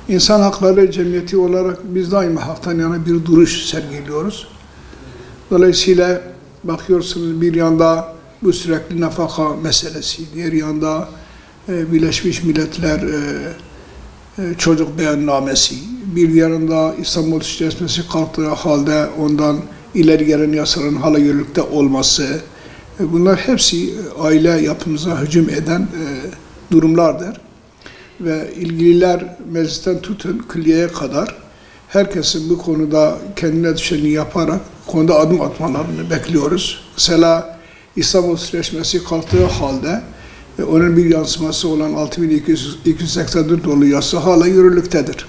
İnsan Hakları Cemiyeti olarak biz daima haktan yana bir duruş sergiliyoruz. Dolayısıyla bakıyorsunuz bir yanda bu sürekli nafaka meselesi, diğer yanda Birleşmiş Milletler çocuk beyannamesi, bir yanında İstanbul Sözleşmesi kalktığı halde ondan ileri gelen yasaların hala yürürlükte olması, bunlar hepsi aile yapımıza hücum eden durumlardır. Ve ilgililer meclisten tutun külliyeye kadar herkesin bu konuda kendine düşeni yaparak konuda adım atmalarını bekliyoruz. Mesela İstanbul Sözleşmesi kalktığı halde onun bir yansıması olan 6284 nolu yasa hala yürürlüktedir.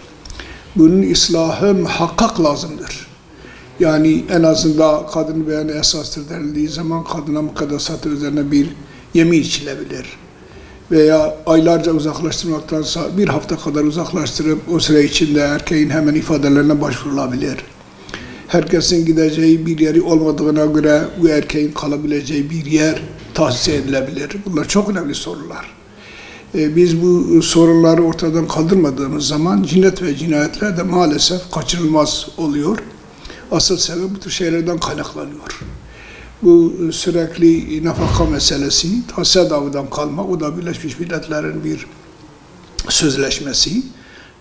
Bunun ıslahı muhakkak lazımdır. Yani en azından kadın beyanı esastır denildiği zaman kadına mukaddesatı üzerine bir yemin içilebilir. Veya aylarca uzaklaştırmaktansa bir hafta kadar uzaklaştırıp o süre içinde erkeğin hemen ifadelerine başvurulabilir. Herkesin gideceği bir yeri olmadığına göre bu erkeğin kalabileceği bir yer tahsis edilebilir. Bunlar çok önemli sorular. Biz bu sorunları ortadan kaldırmadığımız zaman cinnet ve cinayetler de maalesef kaçınılmaz oluyor. Asıl sebep bu tür şeylerden kaynaklanıyor. Bu sürekli nafaka meselesi, SEDAV'dan kalma, o da Birleşmiş Milletler'in bir sözleşmesi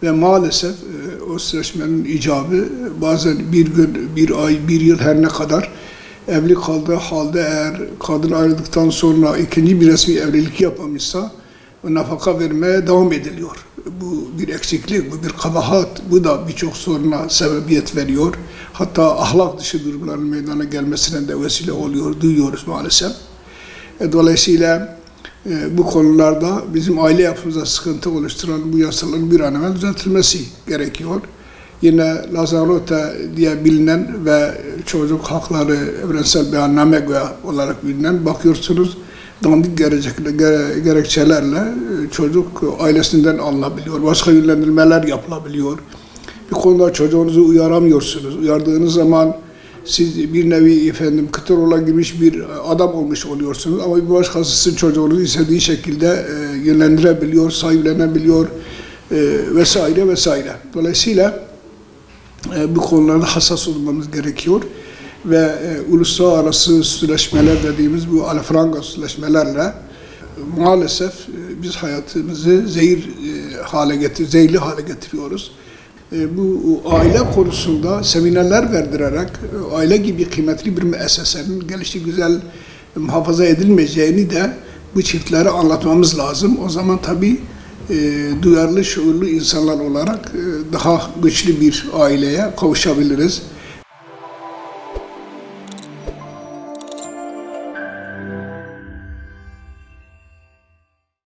ve maalesef o sözleşmenin icabı bazen bir gün, bir ay, bir yıl her ne kadar evli kaldığı halde eğer kadın ayrıldıktan sonra ikinci bir resmi evlilik yapmamışsa nafaka vermeye devam ediliyor. Bu bir eksiklik, bu bir kabahat, bu da birçok soruna sebebiyet veriyor. Hatta ahlak dışı durumların meydana gelmesine de vesile oluyor, duyuyoruz maalesef. Dolayısıyla bu konularda bizim aile yapımıza sıkıntı oluşturan bu yasaların bir an evvel düzeltilmesi gerekiyor. Yine Lanzarote diye bilinen ve çocuk hakları evrensel beyanname olarak bilinen bakıyorsunuz dandik gerekçelerle çocuk ailesinden alınabiliyor. Başka yönlendirmeler yapılabiliyor. Bir konuda çocuğunuzu uyaramıyorsunuz. Uyardığınız zaman siz bir nevi kıtır ola girmiş bir adam olmuş oluyorsunuz. Ama bir başkası sizin çocuğunuzu istediği şekilde yönlendirebiliyor, sahiplenebiliyor vesaire vesaire. Dolayısıyla bu konularda hassas olmamız gerekiyor. Ve uluslararası sözleşmeler dediğimiz bu alafranga sözleşmelerle maalesef biz hayatımızı zehirli hale getiriyoruz. Bu aile konusunda seminerler verdirerek aile gibi kıymetli bir müessesenin gelişi güzel muhafaza edilmeyeceğini de bu çiftlere anlatmamız lazım. O zaman tabii duyarlı, şuurlu insanlar olarak daha güçlü bir aileye kavuşabiliriz.